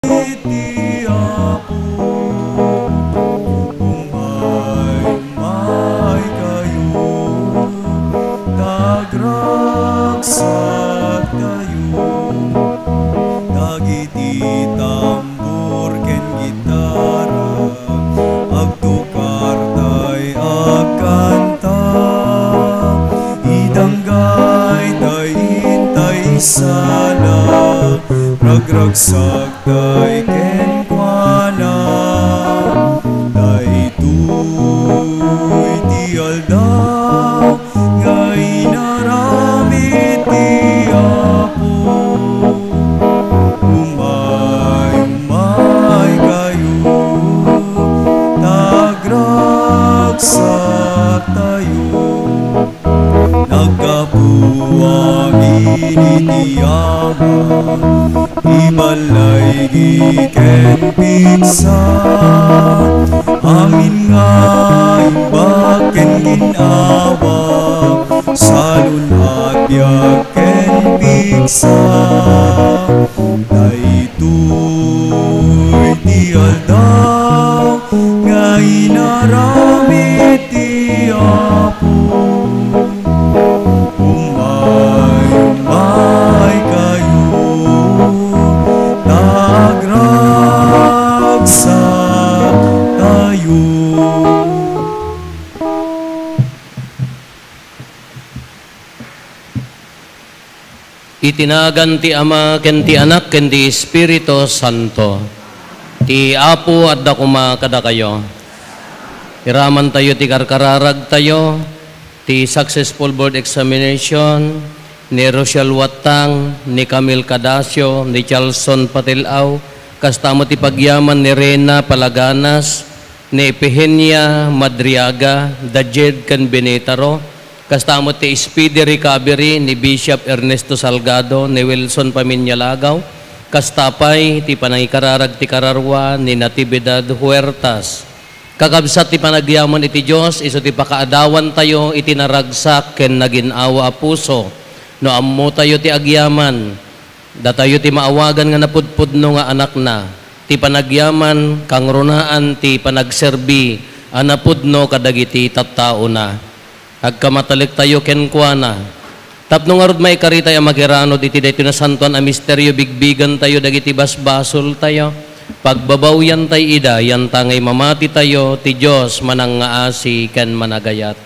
iti Apo, umay kayo, tagragsak tayo, dagiti tambur ken gitara, agtukar tay agkanta, idanggay tay intay sala, ragragsak tay kenkwana, daytoy ti aldaw, ngay naramid ti Apo, umay kayo, tagragsak tayo, nagkabuang initiyama, ibalay giken pigsa, amin nga imbag ken ginawa, salun at biag ken pigsa, daytoy ti aldaw, nga inaramid ti Apo, umay kayo, tagragsak tayo. Itinagan ti Ama ken ti Anak ken ti Espiritu Santo. Ti Apo adda kuma kada kayo. Iraman tayo ti karkararag tayo, ti successful board examination, ni Rochelle Watang, ni Camille Cadasio, ni Charlson Patilaw, kastamo ti pagyaman ni Rena Palaganas, ni Epigenia Madriaga, Dajed ken Benitaro, kastamo ti Speedy Recovery ni Bishop Ernesto Salgado, ni Wilson Paminyalagaw, kastapay ti panangikararag ti Kararwa ni Natividad Huertas. Kakabsat ti panagyaman iti Diyos, iso ti pakaadawan tayo, iti naragsak ken naginawa a puso. No ammo tayo ti agyaman, datayo ti maawagan nga napudpudno nga anak na. Ti panagyaman, kang runaan ti panagserbi, anapudno kadagiti tattao na. Agkamatalik tayo ken kuana. Tapno nga rod may karitay ang magirano, iti dito na santuan a misteryo, bigbigan tayo, dagiti basbasol tayo. Pagbabawyan tay ida, yan tangay mamati tayo, ti Diyos manang ngaasi ken managayat.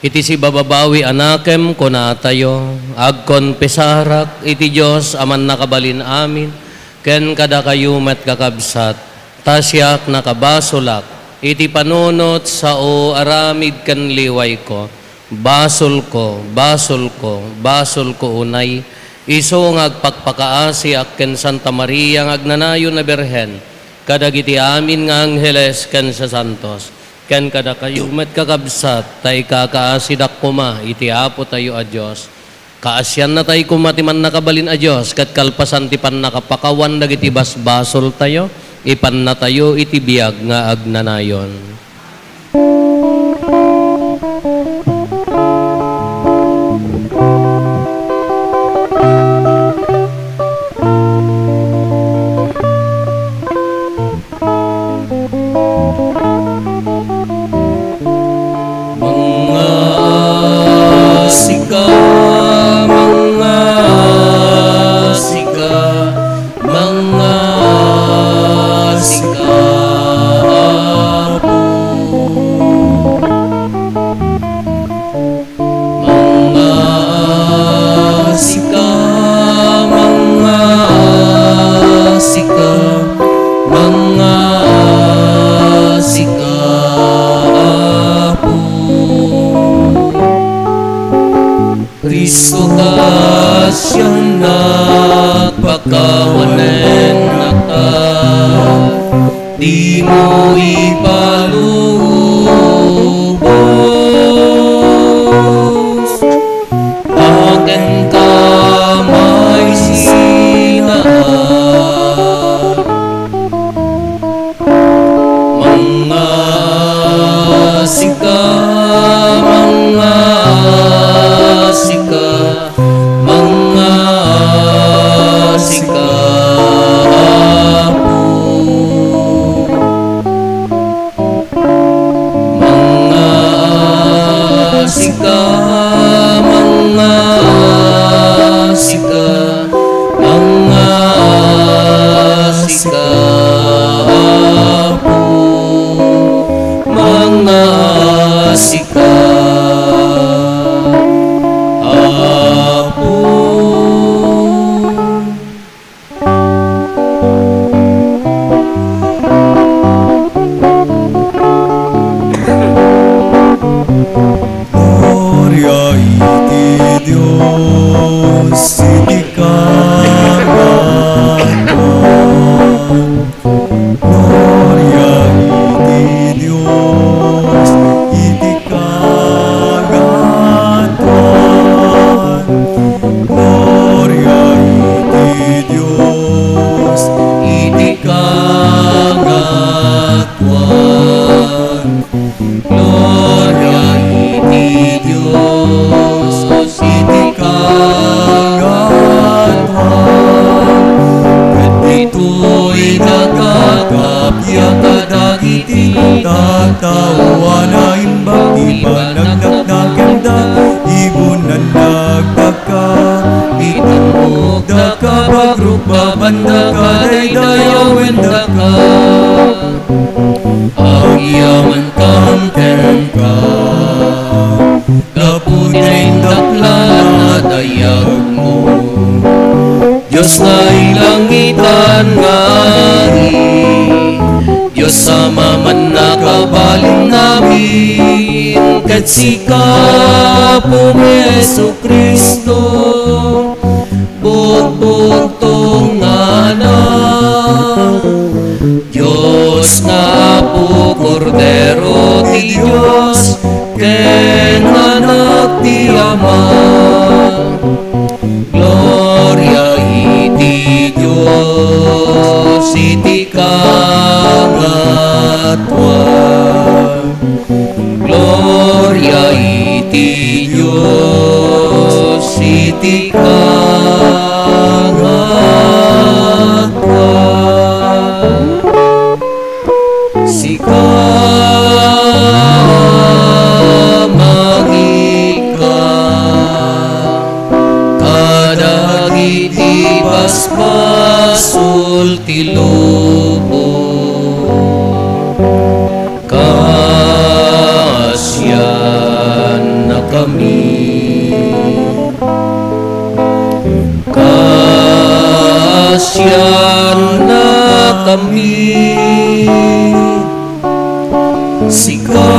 Iti si bababawi anakem kuna tayo, agkon pesarak, iti Diyos aman nakabalin amin, ken kada kayo met kakabsat, tasyak nakabasolak, iti panunot sa o aramid ken liway ko, basol ko, basol ko, basol ko unay, iso ngagpakpakaasi akken Santa Maria ngagnanayon na Berhen, kadagiti amin nga angheles ken sa santos, ken kada kayo met kakabsat, tay kakaasidak kuma, iti Apo tayo a Diyos, kaasyan na tayo kumatiman nakabalin a Diyos, kat kalpasan ti pan nakapakawan dagiti basbasol tayo, ipan na tayo iti biag nga agnanayon. Kristo ka siyang nagpakawanen naka, di mo ipalubos, akin ka may sinaan, mga sika, mga sika, Diyos, iti kagatuan. Gloria iti Diyos, iti kagatuan. Gloria iti Diyos, iti kagatuan. Gloria iti Diyos, iti kagatuan. Ito'y nagkakapya kadagiti tatawa na imbang ipanagdagdaganda ibunan nagdagka itanmog daka pagrupabanda ka daydayawen daka agyaman kanten ka kapunin daklan na dayag mo Diyos na ilangitan ngari Diyos sa maman na kabalin namin kat sika po Yesu Kristo bugbog tungana Diyos nga po Kordero ti Diyos ken anak ti Ama Gloria iti Diyos, iti kagatuan. Gloria iti Diyos, iti kagatuan. Sika kadagiti basbasul ti lobo kasyan na kami sika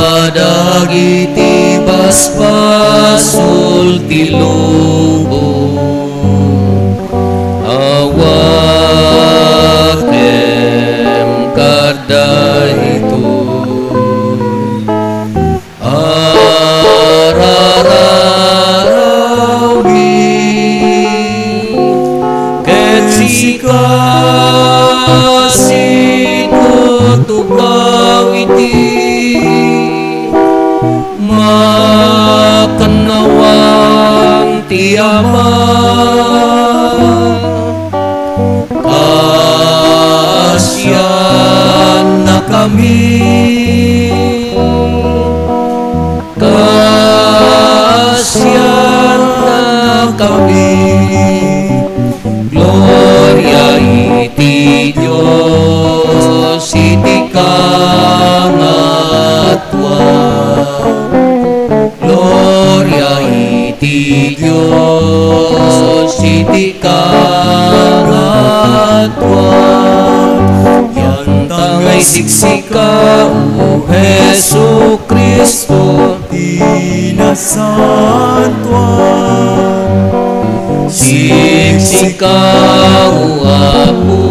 kadagiti basbasul ti lobo awakem kadayto arararawi ket sika sinutubaw iti makanawang ti Ama kasyan na kami Gloria iti Diyos iti kagatuan Gloria iti Diyos iti kagatuan Yantangay siksika o Jesu Kristo tinasantuan Siksika o Apo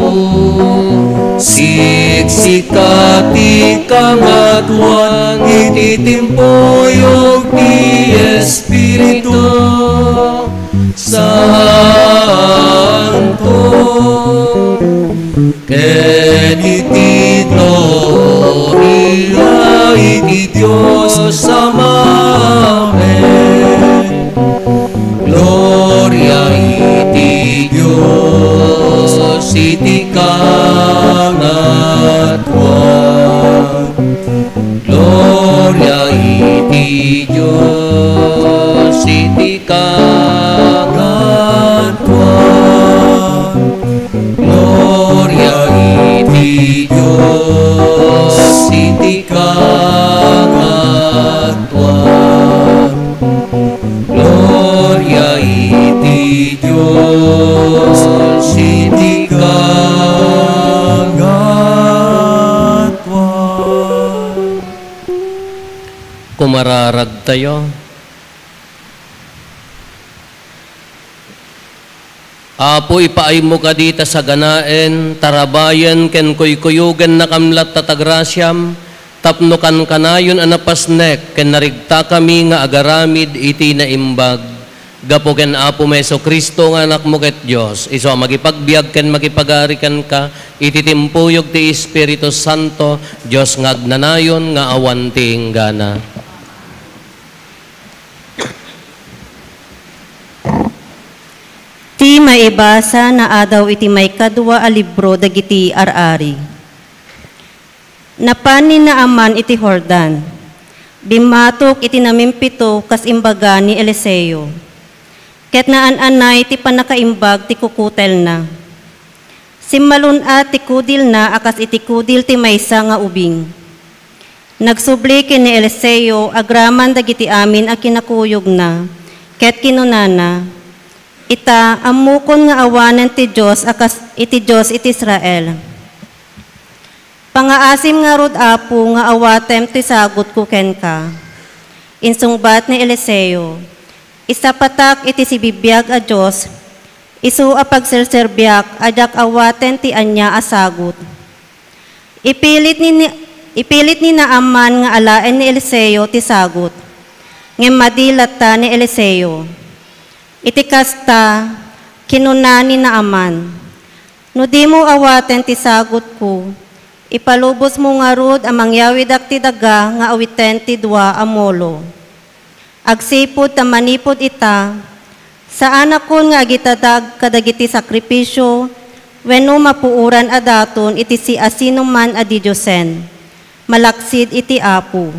Siksika ti kagatuan iti timpuyog ti Espiritu Santo ken iti gloria iti Diyos Amen Gloria iti Diyos iti kagatuan Gloria iti Diyos iti kagatuan Gloria iti Diyos iti kagatuan Gloria iti Diyos iti kagatuan Kumararag tayo. Apo, ipaay mo ka dita sa ganaen, tarabayan, ken kuykuyugan na kamlat tatagrasyam, tapnukan kanayon anapasnek, ken narigta kami nga agaramid iti na imbag. Gapo ken Apo Meso Kristo nga anak mo ket Dios, iso magipagbiag ken magipagarikan ka, iti timpuyog ti Espiritu Santo, Dios nga agnanayon nga awan ti inggana. Ti maibasa na adaw iti may kadwa a libro dagiti arari. Napanin na aman iti Hordan. Bimatok iti namimpito kas imbaga ni Eliseo. Ket naan-anay ti panakaimbag ti kukutel na. Simmalun-a ti kudil na akas iti kudil ti maysa nga ubing. Nagsubli ken ni Eliseo agraman dagiti amin a kinakuyog na. Ket kinunana, ita amukon nga awanen ti Dios akas iti Dios iti Israel. Pangaasim nga rod Apo nga awatem ti sagot ko ken ka. Insungbat ni Eliseo, isapatak iti sibibiyag a Dios, isu a pagserserbiak ajak awaten ti anya a sagot. Ipilit ni Naaman nga alaen ni Eliseo ti sagot. Ngem madilat ta ni Eliseo. Iti kasta, kinunani na Naaman. No di mo awaten ti sagot ko, ipalubos mo nga rod ang mangyawid ak ti daga nga awiten ti dua amolo. Agsipod ta manipod ita, saan akon nga agitadag kadagiti sakripisyo, wenno mapuuran adaton iti si asinuman adi Diyosen, malaksid iti Apo.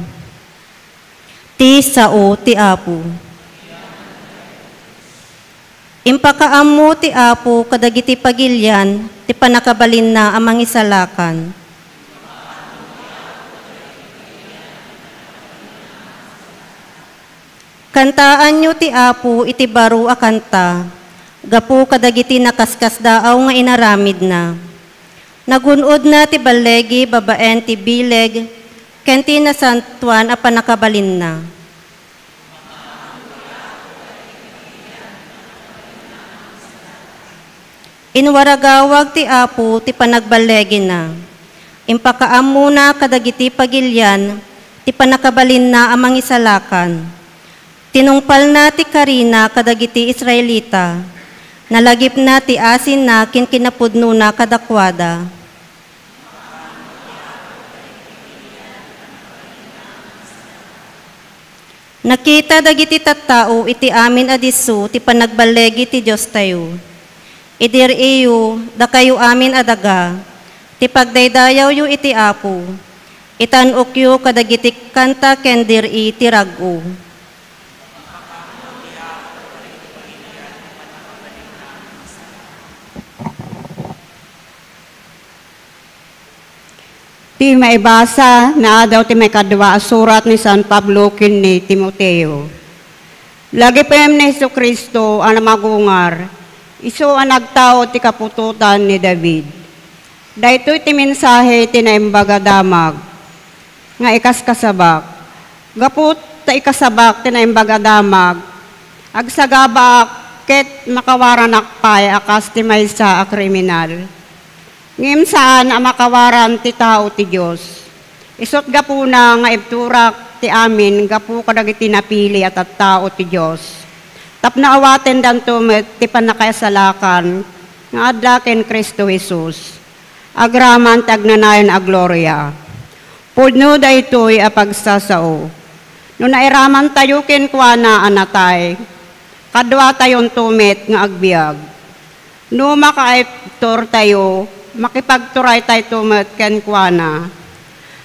Ti sao ti Apo. Impakaammo ti Apo kadagiti pagilyan, ti panakabalin na amang isalakan. Kantaan nyo ti Apo iti baro a kanta, gapu kadagiti nakaskas daaw nga inaramid na. Nagunod na ti balegi babaen ti bileg, ken ti nasantuan a panakabalin na. Inwaragawag ti Apo ti panagbalegi na. Impakaam muna kadagiti pagilyan, ti panakabalin na amang isalakan. Tinungpal na ti Karina kadagiti Israelita, nalagip na ti asin na kinkinapudno na kadakwada. Nakita dagiti tattao iti amin adisu ti panagbalegi ti Diyos tayo. Idir iyo, da kayo amin adaga, ti pagdaydayaw yu iti Apo, itanok yu kadagiti kanta kendir iti ragu. Ti maibasa na adaw ti may kadwa surat ni San Pablo ken ni Timoteo. Lagi pem ni Jesucristo ang magungar, iso ang nagtao ti kapututan ni David. Daytoy ti mensahe ti naimbaga damag, nga ikaskasabak. Gaput ta ikasabak ti naimbaga damag, agsagabak ket makawaran akpay akas ti maysa a kriminal. Ngem saan a makawaran ti tao ti Dios. Isot gapuna nga ibturak ti amin gapu kadagiti napili at tao ti Dios. Tapna awaten danto met ti panakaisalakan nga adda ken Kristo Jesus. Agraman tagnanayon a gloria. Pudno daytoy a pagsasao. No nairaman tayo ken kuana anatay, kadwa tayon tumet nga agbiag. No makaiptor tayo, makipagturay tayo tumet ken kuana.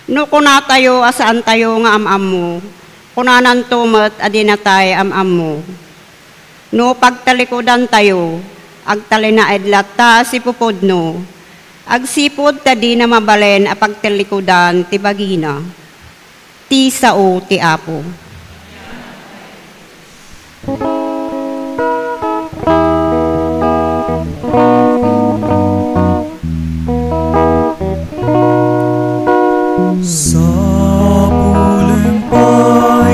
No kuna tayo asaan tayo nga amammo, kunanan tumet adinatay amammo. No pagtalikodan tayo, agtalinaed lata si pupudno, agsipod ta di na mabalen a pagtalikodan ti bagina, ti sao ti Apo. Sa puleng pay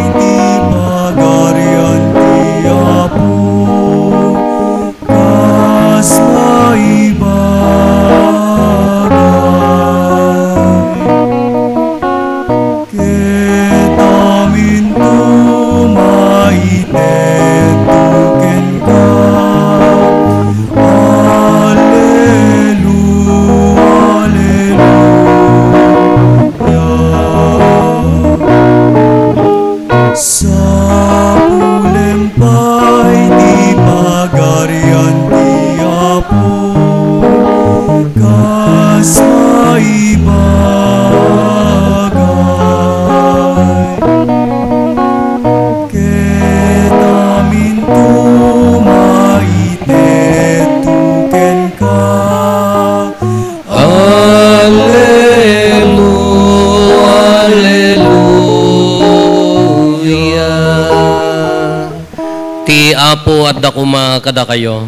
Ketamin tumaitet tuken ka. Sa ulempay di pagarian di Apo kasaibagay. Ketamin tumaitet tuken ka. Ti Apo at dakuma kada kayo.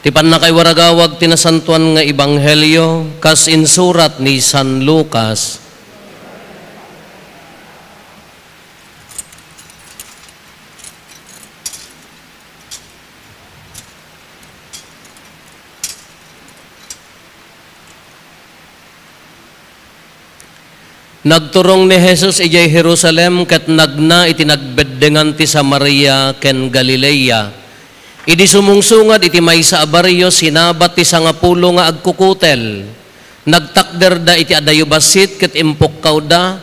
Ti panakay waragawag tinasantuan nga ebanghelyo kas insurat ni San Lucas. Nagturong ni Jesus ijay Jerusalem ket nagna iti nagbeddengan ti Samaria ken Galilea. Idi sumungsungad iti maysa a baryo sinabat ti 10 nga agkukutel. Nagtakder da iti adayo basit ket impukkaw da,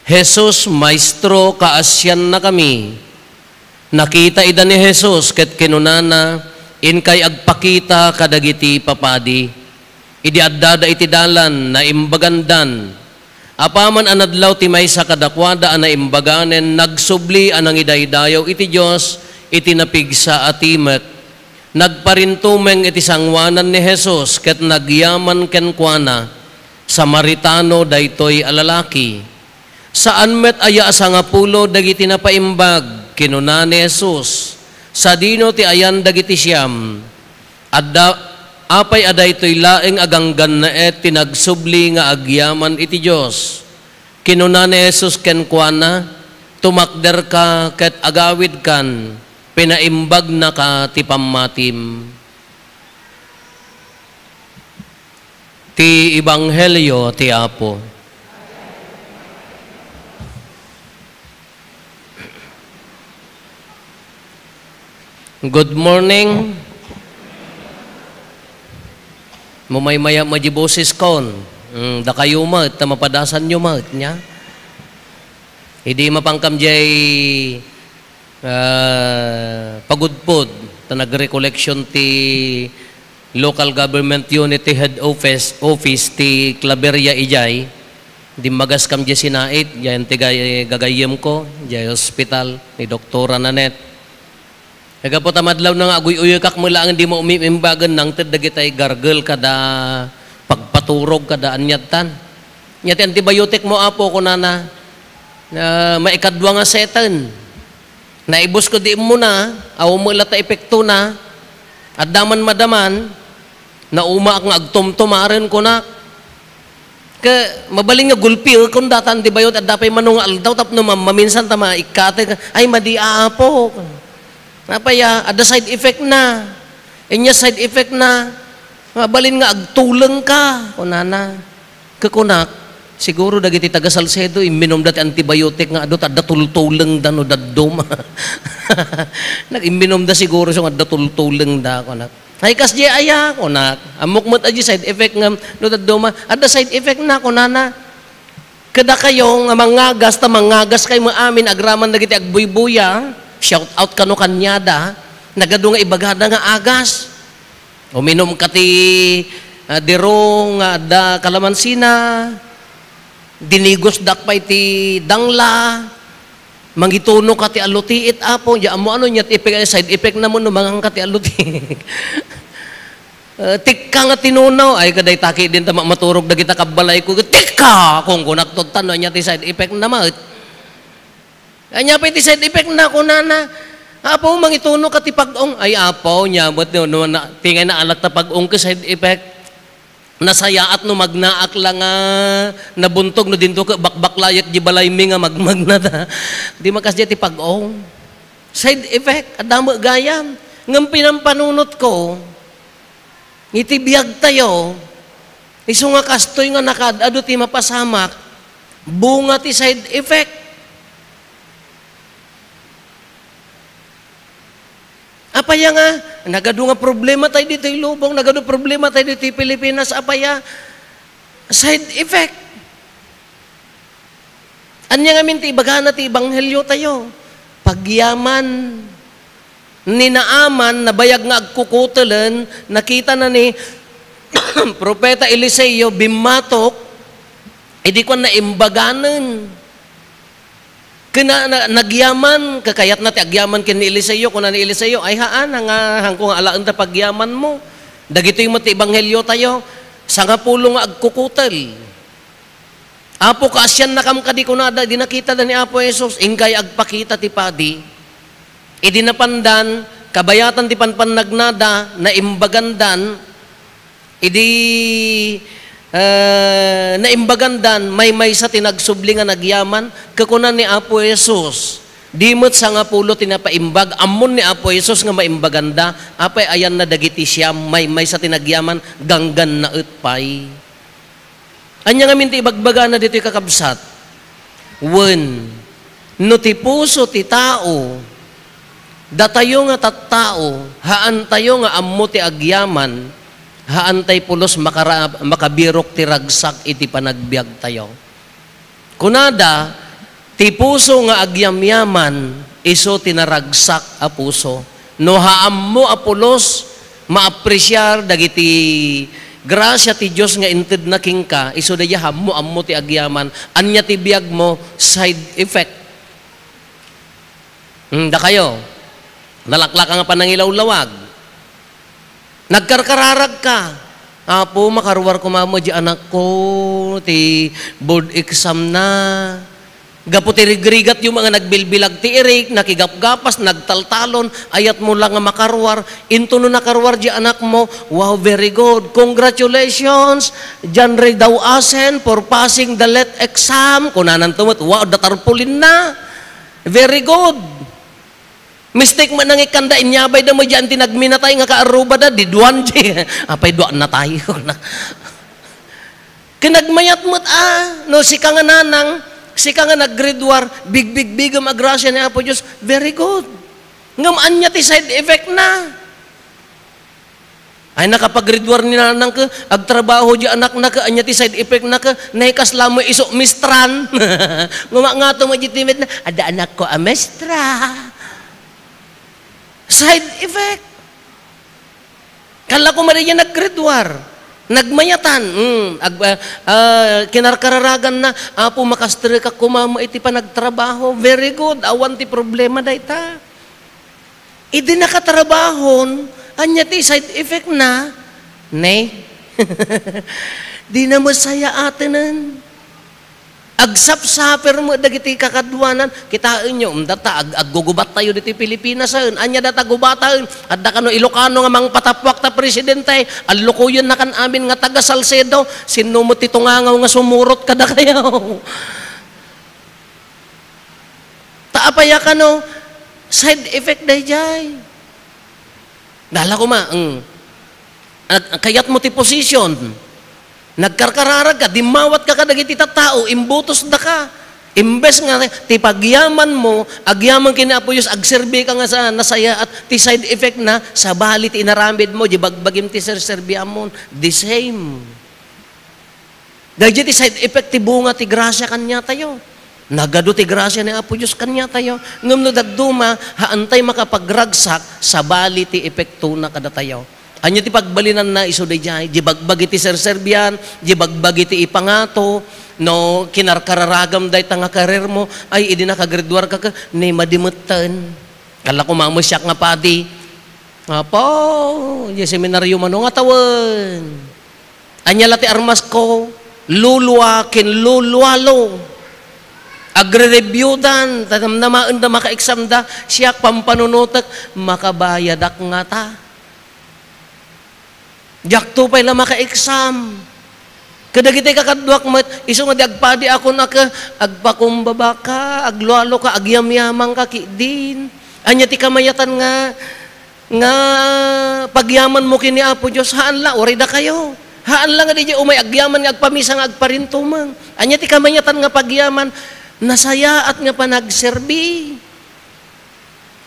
Jesus, Maestro, kaasyan na kami. Nakita ida ni Jesus ket kinunana, inkay agpakita kadagiti papadi. Idi adda iti dalan na imbagandan. Apaman anadlaw ti maysa kadakwada ana imbaganen nagsubli anang idaydayaw iti Dios iti napigsa atimet. Nagparintumeng iti sangwanan ni Jesus ket nagyaman ken kuana Samaritano daytoy alalaki. Saan met aya 10 dagiti napaimbag kinuna ni Jesus. Sa dino ti ayan dagiti siyam. Adda apay aday to'y laeng aganggan na tinagsubli nga agyaman iti Diyos. Kinuna ni Jesus ken kuana, tumakder ka ket agawid kan, pinaimbag na ka ti pammatim. Ti Ebanghelyo ti Apo. Good morning. Mumaymaya majiboses kon. Da kayo mat, ta mapadasan nyo mat niya. Hindi mapangkam jay pagudpod, ta nag-recollection ti local government unit ti head office ti Claveria ijay. Di magas kam jay sinait, jay gagayem ko, jay hospital ni Doktora Nanet. Nagapot amadlaw na nga aguy-uyoy kak mula ang di mo umimimbagan ng tadagitay gargle kada pagpaturog kada anyatan. Nyati antibiotic mo Apo ko na maikadwa nga setan. Naibos ko di mo na, aw mo lata epekto na, at daman madaman, na uma ang agtumtumaren ko na. Mabaling nga gulpi, kung data antibiotic at dapay manong aldaw, tapno maminsan tama ikate, ay madi Apo. Napaya, ada side effect na. Inya side effect na. Mabalin nga, agtulang ka. Kunana, kakunak, siguro dagiti taga Salcedo, iminom dati antibiotic nga, adot, ada tultulang da, no, daduma. Nag-iminom da siguro siya, ada tultulang da, kunak. Ay, kasdi aya, kunak. Amukmat aji side effect nga, no, daduma. Ada side effect na, kunana. Kada kayo, nga mangagas kayo maamin, agraman dagiti agbuybuya, shout out kano kanyada, nagado nga ibagada nga agas. Uminom ka ti dirong da kalamansina, dinigos dakpay ti dangla, mangituno ka ti alutiit Apo, ya mo ano nya side effect na mo no mangang ka ti alutiit. Tikka nga tinunaw, ay kaday taki din tama maturog dagita kabalay ko, tikka kung kunak tano nya ti side effect na mat. Anya pa iti side effect na kunana. Apo mangituno ka ti pag-ong. Ay Apo nya but no tingay na alat ta pag-ong ka side effect. Nasayaat no magnaak lang nga nabuntog no dinto ka bakbaklayat di balay mi nga magmag na ta. Di makas di ti pag-ong. Side effect adamo gayam. Ngem pinampanunot ko iti biyag tayo. Isu nga kastoy nga nakadado ti mapasamak. Bunga ti side effect. Apaya nga, nagado nga problema tayo dito yung lubong, nagado problema tayo dito yung Pilipinas, apaya, side effect. Anya nga minti, bagana ti Ebanghelyo tayo, pagyaman, ninaaman, nabayag nga agkukutalan, nakita na ni Propeta Eliseo, bimatok, hindi ko na imbaganan. Kina nagyaman, kakayat na ti agyaman kin ni Eliseo, kuna ni Eliseo, ay haan, hangkong alaan ta pagyaman mo. Dagito yung mati Ebanghelyo tayo, sa nga pulo nga agkukutal. Apo kaasyan na kam kadi kunada, di nakita na ni Apo Jesus, ingkay agpakita ti padi. Idi napandan, kabayatan ti panpanagnada, na imbagandan, idi naimbagandan, may sa tinagsubli nga nagyaman, kakunan ni Apo Jesus. Dimot sa nga pulo tinapaimbag, amon ni Apo Jesus nga maimbaganda, apay ayan na dagiti siya, may sa tinagyaman, ganggan na utpay. Anya nga minti ibagbaga na dito kakabsat. Wen, no ti puso ti tao, datayo nga tattao, haan tayo nga ammo ti agyaman, haan tay pulos makabirok ti ragsak iti panagbiag tayo. Kunada, ti puso nga agyamyaman, iso tinaragsak a puso. No haam mo a pulos, maapresyar dagiti grasya ti Diyos nga inted na king ka, iso da yaham mo ammo ti agyaman, anya ti biag mo, side effect. Da kayo, nalaklak nga panangilawlawag, nagkarkararag ka, Apo, makaruwar ko mamo di anak ko, ti board exam na. Gapo ti rigrigat yung mga nagbilbilag ti irik, nakigapgapas, nagtaltalon, ayat mo lang nga makaruwar. Into no nakaruwar di anak mo, wow, very good. Congratulations, John Ray daw asen for passing the LET exam. Kunanan tumot, wow, datarpulin na. Very good. Mistake man nang ikanda, inyabay na mo dyan, tinagminatay nga kaaruba na, di duwan di. Apay duwan na tayo. Kinagmayat mo't no, si ka nga nanang, si ka nga nag-grade war, big agrasya ni Apo Diyos, very good. Ngamaan niya ti side effect na. Ay nakapag-grade war ni nanang ka, agtrabaho di anak na ka, anya ti side effect na ka, naikasla mo iso mistran. Nguma nga ito majitimit na, ada anak ko mestra. Side effect. Kala ko mariya nag-grade war. Nagmayatan, kinarkararagan na, Apo makastre ka kumama iti pa nagtrabaho, very good, awan ti problema da ita. Idi nakatrabahon, anya ti side effect na, ne, di na masaya atenan. Agsap-saper mo dagiti kakadwanan, kitain nyo, data, aggugubat tayo dito Pilipinas, anya data gubatan, at da kano Ilocano nga mang patapwak ta presidente, alukuyon na kan amin nga taga Salcedo, sinumot ito nga sumurot kada kayo. Taapaya ka no, side effect day jay. Dala ko ma, kayat mo ti position, nagkarkararag ka, dimawat ka kadagiti tao, imbutos da ka. Imbes nga, ti pagyaman mo, agyaman kinapo Diyos, agserbi ka nga sa nasaya at ti side effect na, sa balit inaramid mo, di bagbagim ti serserbiam mo, the same. Dahil ti side effect, ti bunga, ti grasya kanya tayo. Nagado ti grasya ni Apo Diyos kanya tayo. Ngam no dagduma, haantay makapagragsak, sa balit ti epekto na kada tayo. Anya ti pagbalinan na iso day jay, di bagbagi ti serserbian, di bagbagi ti ipangato, no kinarkararagam day tanga karir mo, ay idi nakagraduar ka ni madimutan. Kala ko mamo siya nga padi. Apo, di seminaryo mano nga tawan. Anya lati armas ko, lulwa kin lulwalo. Agre-review-dan, namaan da maka-exam da, siya pampanunutak, makabayadak nga ta. Jakto pa'y la maka-exam. Kadagitay kakadwak mat, iso nga di agpadi ako na ka, agpakumbaba ka, aglualo ka, agyamyamang ka, din. Anya ti kamayatan nga pagyaman mo kini Apo Diyos, haan la, orida kayo. Haan lang nga di umay agyaman nga agpamisa nga agparintumang. Anya ti kamayatan nga pagyaman, nasaya at nga panagserbi.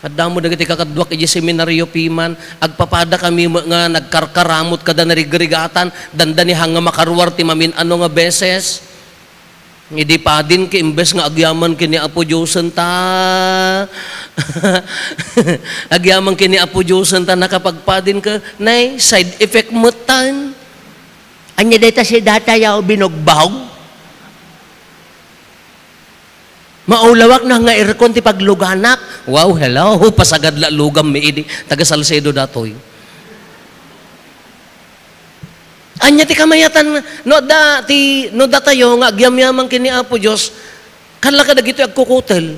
Kadamo dagiti kakadwak iti seminaryo piman, agpapada kami nga nagkarkaramot kada narigregatan, dandani hanga makarwar ti mamin ano nga beses. Idi pa din ki imbes nga agyaman kini Apo Diyosen ta. Agyaman kini Apo Diyosen ta nakapagpadin ka nay side effect mo tan. Anya data si data yaw binugbahog. Maulawak na nga aircon ti pagluganak. Wow, hello, pasagad la lugam mi idi taga Salcedo datoy. Anya ti kamayatan no da tayo nga agyamyaman kini Apo Dios kanla ka dagito agkukutel.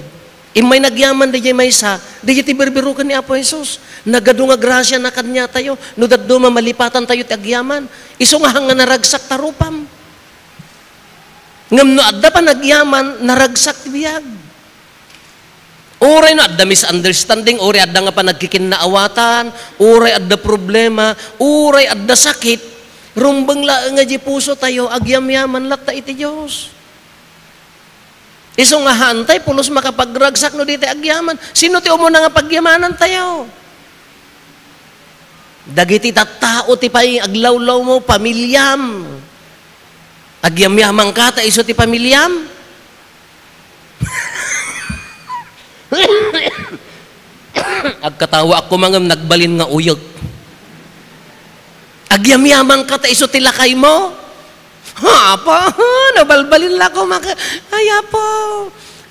Imay nagyaman di maysa, di ti berberukan ni Apo Jesus. Nagado nga grasya na kanya tayo, no daddo mamalipatan tayo ti agyaman. Iso nga hanga naragsak tarupam. Ngam no adda pa nagyaman, naragsak ti biyag. Uray no adda misunderstanding, uray adda nga pa nagkikinaawatan, uray adda problema, uray adda sakit, rumbang laeng nga di puso tayo, agyamyaman latta iti Diyos. Iso nga hantay, pulos makapagragsak no dito agyaman. Sino ti umuna nga pagyamanan tayo? Dagiti tattao ti pay aglawlaw mo, pamilyam. Agyamyaman ka, ta iso ti pamilyam? Agkatawa ako mga nagbalin nga uyog. Agyamyaman ka, ta iso ti lakay mo? Ha po, nabalbalin lang ko ay po.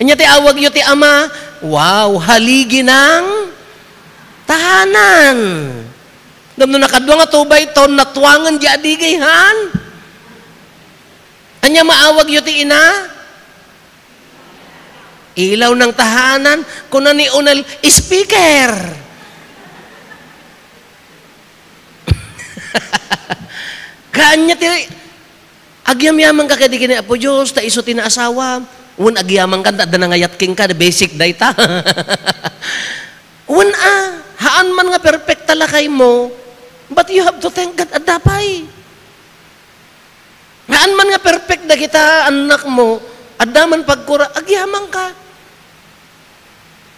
Anya ti awag yo ti ama, wow, haligi ng tahanan. Gamno nakadwa nga tubay ton natwangan di adigayhan. Anya maawag yo ti ina? Ilaw ng tahanan, kuna ni unal speaker. Kanya ti agyamyaman ka kadi kini Apo Dios ta iso tinaasawa. Un agyaman ka da nangayat king ka basic data. Un haan man nga perfect talakay mo, but you have to thank God adapay. Haan man nga perfect da kita anak mo, adaman pagkura agyaman ka.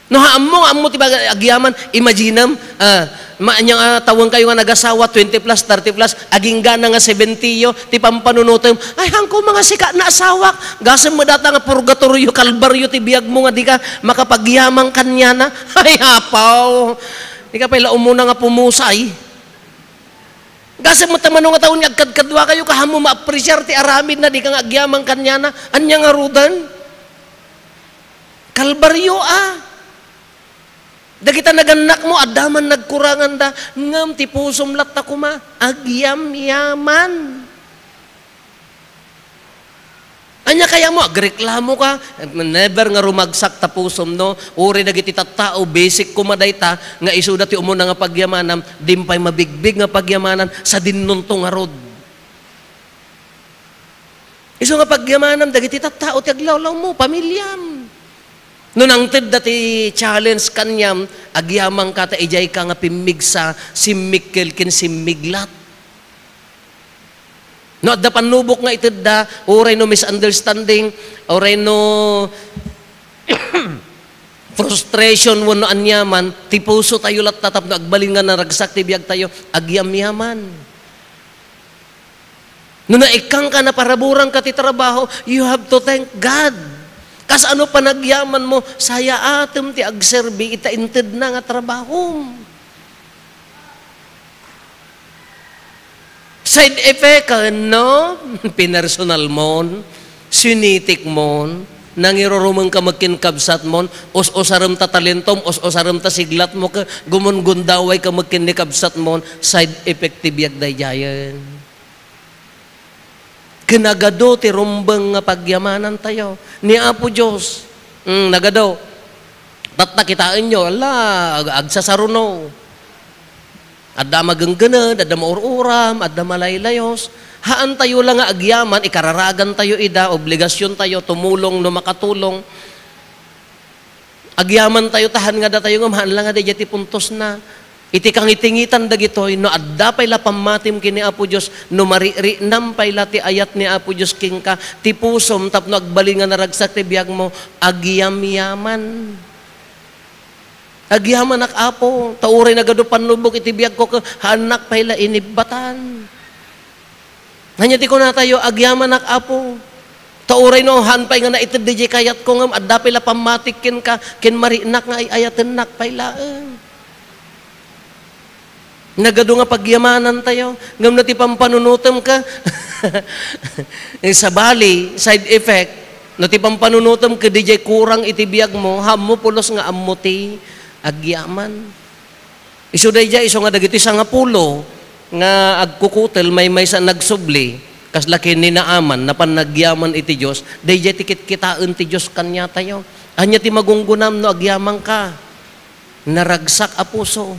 No amo ti bagay agyaman, imaginam maanyang tawang kayo nga nagasawa 20 plus 30 plus aging gana nga 70 ti pampanunutom ay hangko mga sika na asawak gasem mo data nga purgatorio kalbaryo ti biag mo nga di ka makapagyamang kanya na ay hapaw di ka pala umuna nga pumusay gasem mo tamano nga taon nga agkadkadwa kayo kahamo ma-appreciate ti aramid na di ka nga agyamang kanya na anya nga rudan kalbaryo dagita naganak mo, adaman nagkurangan da, ngam ti pusom latta kuma, agyam-yaman. Anya kaya mo, agreklamo ka, never nga rumagsak ta pusom no, uri dagiti tattao, basic kumadayta, nga isuda ti umuna nga pagyamanam, dimpay mabigbig nga pagyamanan, sa dinuntong nga rod. Iso nga pagyamanam, dagiti tattao, ti aglawlaw mo, pamilyam. Nung ang dati challenge kanyam, agyamang kata ijay ka nga pimigsa, simmikkel kin simmiglat. No, adda panubok nga itidda, oray no misunderstanding, oray no frustration wano anyaman, ti puso tayo lat tatap no agbalin nga naragsak ti biyag tayo, agyam-yaman. No naikang ka na paraburang ka ti trabaho, you have to thank God. Kas ano pa nagyaman mo, saya atem ti agserbi, itainted na nga trabaho. Side effect ka, no? Pinersonal mon, sinitik mon, nangirorumang ka magkinkabsat mon, os-osaram ta talentom, os-osaram ta siglat mo ka, gumun-gundaway ka magkinikabsat mon, side effect ti biag dayayan. Kinagado ti rumbang nga pagyamanan tayo ni Apo Diyos. Nagado. Tat nakitaan nyo, agsasaruno. Adda magangganad, adda maururam, adda malaylayos. Haan tayo lang nga agyaman, ikararagan tayo ida, obligasyon tayo, tumulong no makatulong. Agyaman tayo, tahan nga da tayo nga, haan lang nga da ti puntos na. iti kang itingitan dagitoy, no adda pay la pamatim kini Apo Diyos, no maririnnam pay la ti ayat ni Apo Diyos king ka, ti pusom tapno agbalingan naragsak ti biyag mo, agyam-yaman. Agyaman ak Apo, tauray na gado panlubok iti biyag ko, hanak pay la inibatan. Hanya ti ko na tayo, agyaman ak Apo. Tauray no, hanpay nga na iti DJ kayat ko ngam, adda pay la pamatik kin ka, kin marinak nga ay ayaten nak pay laan. Nagado nga pagyamanan tayo, ngam na ti pampanunutom ka. Sa bali, side effect, na ti pampanunutom ka, DJ kurang itibiyag mo, hamo pulos nga amuti, agyaman. Iso day iso nga dagiti sa nga pulo, nga agkukutel, may sa nagsubli, kas laki ni naaman, na panagyaman iti Diyos, day tikit kitaan ti Diyos kanya tayo. Anya ti magunggunam no agyaman ka, naragsak a puso.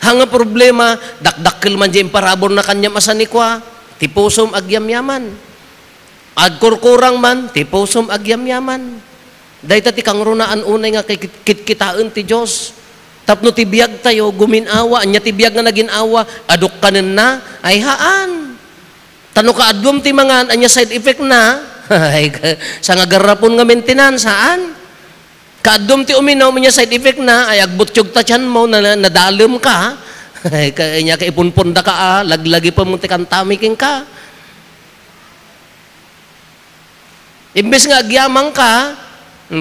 Hanga problema, dakdakkel man dyan parabor na kanya masanikwa, tipusom agyamyaman. Agkurkurang man, tipusom agyamyaman. Dahil ti kang runaan unay nga kitkitaan ti Diyos. Tapno ti biyag tayo, guminawa, anya ti biyag nga naginawa, aduk kanin na, ay haan. Tano ka adwam ti mangan, anya side effect na, ay sa nga garapon nga maintenance, haan? Kadum ti uminaw mo niya side effect na, ay agbutsyog ta tiyan mo, na nadalem ka, ay kanya ka ipunpunda ka, laglagi pa mo ti kantamiking ka. Imbes nga agyamang ka,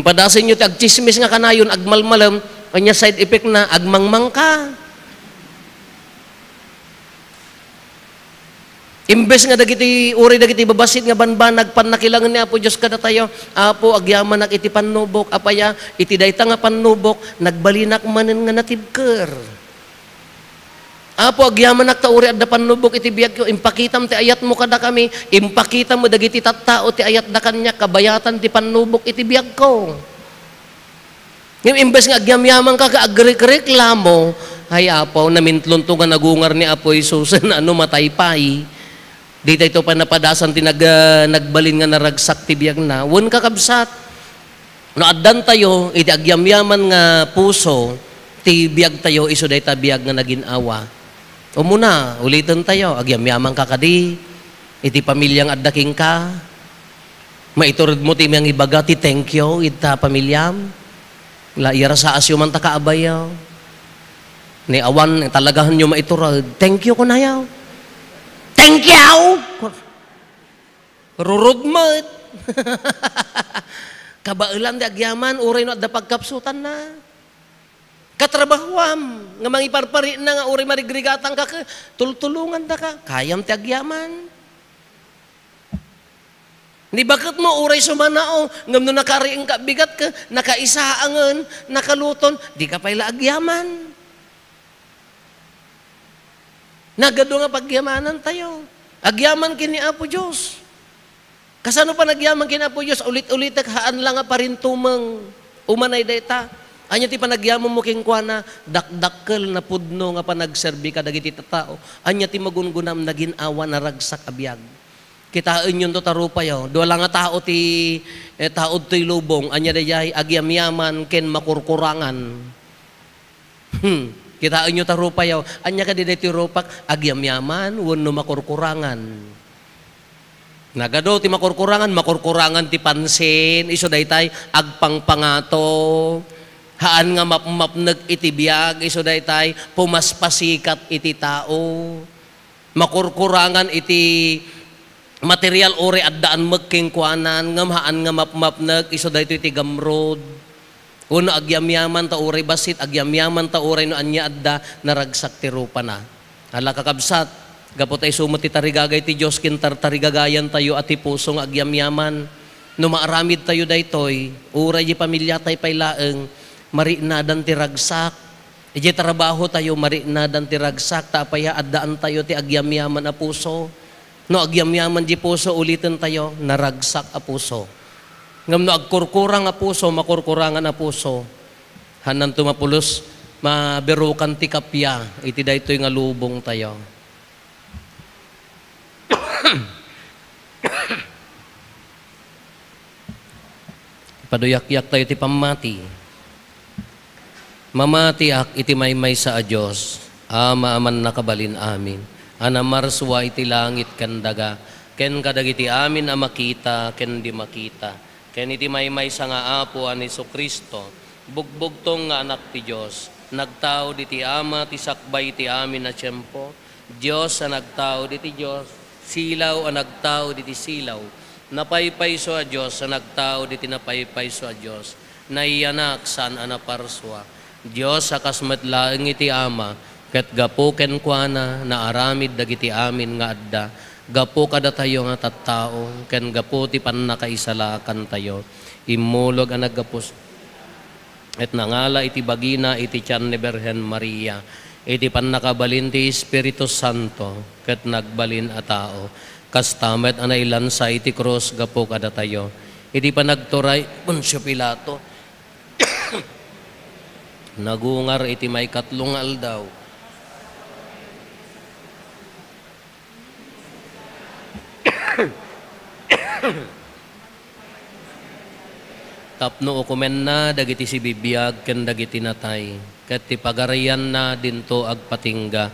padasin nyo ti agchismis nga kanayon, agmalmalam, kanya side effect na, agmangmang ka. Imbes nga dagiti uri dagiti babasit nga banbanag pannakilangan ni Apo Dios kada tayo, Apo agyaman nak iti pannubok, apaya iti dayta nga pannubok nagbalinak manen nga natibker. Apo agyaman nak ta uri adda pannubok iti biag ko, impakitam ti ayat mo kada kami, impakitam mo dagiti tattao ti ayat da kanya, kabayatan ti pannubok iti biag ko. Ngem imbes nga agyamyaman ka agreklamo, ay Apo namintlon to nga nagungar ni Apo Jesus na ano mataypay. Di tayo pa napadasan nagbalin nga naragsak ti biyag na. Wan kakabsat. No addan tayo, iti agyamyaman nga puso, ti biyag tayo, iso day ta biyag nga naginawa. O muna, ulitin tayo, agyamyaman ka kadi, iti pamilyang addaking ka, maiturod mo ti miyang ibaga, ti thank you, ita pamilyam, la ira sa asyo man ta kaabayaw, ni awan, talagahan nyo maiturod, thank you ko na yaw. Thank you! Rurugmat. Kabailan di agyaman, uray no at pagkapsutan na. Katrabahuam, nga mangiparpari na nga uray marigrigatang ka, tultulungan da ka, kayam ti agyaman. Ni bakit mo uray sumanao, ngam no nakariing ka, bigat ka, nakaisaangan, nakaluton, di ka pala agyaman. Nagado nga pagyamanan tayo. Agyaman kini Apo Diyos. Kasano pa nagyaman kini Apo Diyos? Ulit-ulit haan lang nga parintumang umanay dayta. Anya ti panagyaman mo king kuana, dakdakkel na pudno nga panagserbi ka dagiti tao. Anya ti magungunam naginawa na ragsak abiyag. Kitaan yun to tarupayaw. Dola nga tao ti taod to'y lubong. Anya dayay agyamyaman ken makurkurangan. Kitaan nyo tarupayaw, anya ka diday ti rupak, agyamyaman, wano makurkurangan. Nagado ti makurkurangan ti pansin, iso daytay, agpangpangato, haan nga mapnag iti biyag, iso daytay, pumaspasikat iti tao, makurkurangan iti material ore addaan magkingkuanan, ngam haan nga mapnag, iso daytoy iti gamrod. Uno agyamyaman ta uray basit, agyamyaman ta uray no anya adda naragsak ti rupa na. Hala kakabsat, gapo tayo sumati tarigagay ti Diyos kintar tarigagayan tayo at ti puso nga agyamyaman. No maaramid tayo daytoy, uray di pamilya tayo paylaeng, marinadan ti ragsak. Iji trabaho tayo, marinadan ti ragsak, tapaya addaan tayo ti agyamyaman a puso. No agyamyaman di puso, ulitin tayo, naragsak a puso. Ngam no agkurkurang a puso, makurkurangan a puso. Hanan tumapulos, maberukan ti kapya, iti daytoy nga lubong tayo. Paduyak-yak tayo ti pamati. Mamatiak iti maymay sa Diyos, ama aman nakabalin amin. Anamarswa iti langit kandaga, ken kadagiti amin a makita, ken di makita. Ken iti maymay sa nga apo ani Kristo, bugbugtong nga anak ti Diyos, nagtao di ti ama, ti sakbay ti amin na tiyempo, Diyos a nagtao di ti Diyos, silaw a nagtao di ti silaw, napaypayso a Diyos a nagtao di ti napaypayso a Diyos, naiyanak saan a naparswa, Diyos a kasmatlaeng iti ama, ket gapo ken kuana na aramid dagiti amin nga adda, gapo kada tayo nga tattao, ken gapo ti pannakaisalakan tayo, imulog a naggapos, et nangala iti bagina iti tiyan ni Berhen Maria, iti pannakabalin ti Espiritu Santo, ket nagbalin a tao, kastamet a nailansa iti krus gapo kada tayo, iti panagturay Poncio Pilato, nagungar iti may katlong aldaw, tapno ukumen na dagiti si bibiyag ken dagiti natay, ket ti pagarian na dinto agpatingga,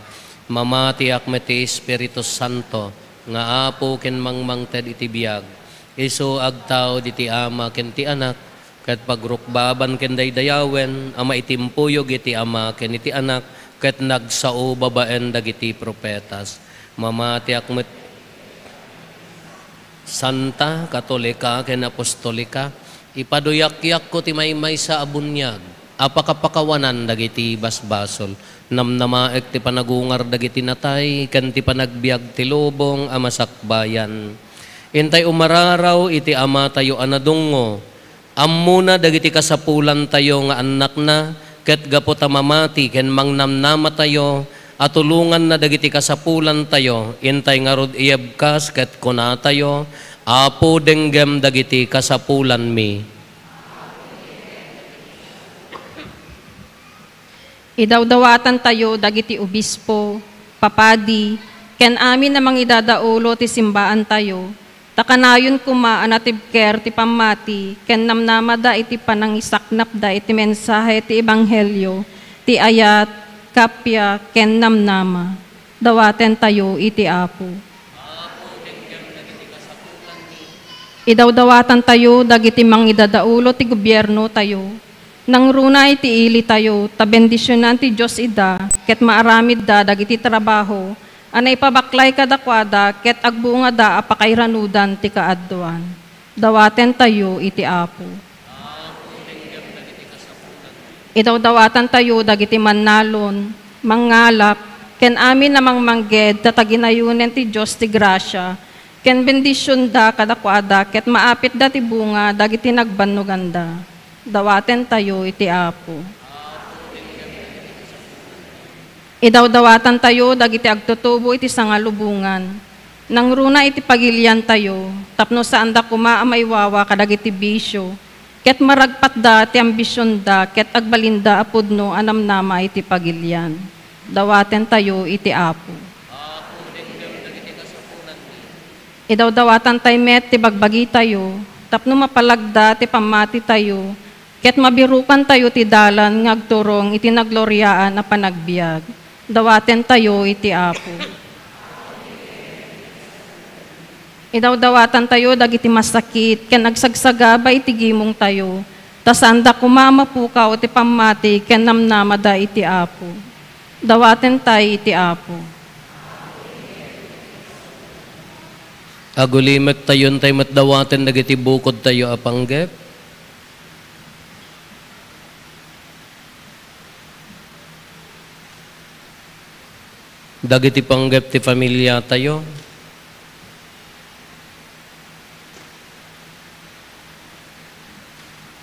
mamatiak met ti Espiritu Santo, nga apo ken mangmangted iti biyag, isu agtao diti ama ken ti anak, ket pagrukbaban ken daydayawen, ama itimpuyog iti ama ken iti anak, ket nagsao babaen dagiti propetas, mamatiak met Santa, Katolika, ken Apostolika, ipaduyak-yak ko ti maymay sa abunyag, apakapakawanan dagiti basbasol, namnamaek ti panagungar dagiti natay, ken ti panagbiag ti lubong amasakbayan. Intay umararaw iti ama tayo anadungo, ammuna dagiti kasapulan tayo nga anak na, ket gapo ta mamati ken mangnamnama tayo, atulungan na dagiti kasapulan tayo, intay nga rod iyabkas ket kuna tayo, apo denggem dagiti kasapulan mi. Idawdawatan tayo dagiti obispo, papadi, ken amin namang idadaulo ti simbaan tayo, takanayon kuma anatibker ti pamati, ken namnamada iti panangisaknap da iti mensahe ti ebanghelyo, ti ayat, kapya ken namnama, dawaten tayo iti apo. Idawdawatan tayo dagiti mangidadaulo ti gobyerno tayo, nang runa iti ili tayo, ta bendisyonan ti Diyos ida, ket maaramid da dagiti trabaho, anay pabaklay kadakwada, ket agbunga da apakairanudan ti kaadduan. Dawaten tayo iti apo. Idawdawatan tayo dagiti mannalon, mangalap, ken amin namang mangged tataginayunen ti Diyos ti grasya, ken bendisyon da kadakwada, ket maapit da ti bunga dagiti nagbanuganda. Dawaten tayo iti apo. Idawdawatan tayo dagiti agtutubo iti sangalubungan, nang runa iti pagilian tayo, tapno saan da kuma amaywawa kadagiti bisyo, ket maragpat da ti ambisyon da, ket agbalinda apudno anamnama iti pagilian. Dawaten tayo iti apo. Idawdawatan tayo met ti bagbagi tayo, tapno mapalagda ti pamati tayo, ket mabirukan tayo ti dalan ngagturong iti nagloryaan na panagbiag. Dawaten tayo iti apo. Idawdawatan tayo dagiti masakit, ken nagsagsagaba iti gimong tayo, tasanda kumama pukaw iti pamati, ken namnamada iti apo. Dawaten tayo iti apo. Agulimek tayon tayo matdawaten dagiti bukod tayo apanggep. Dagiti panggep ti pamilya tayo.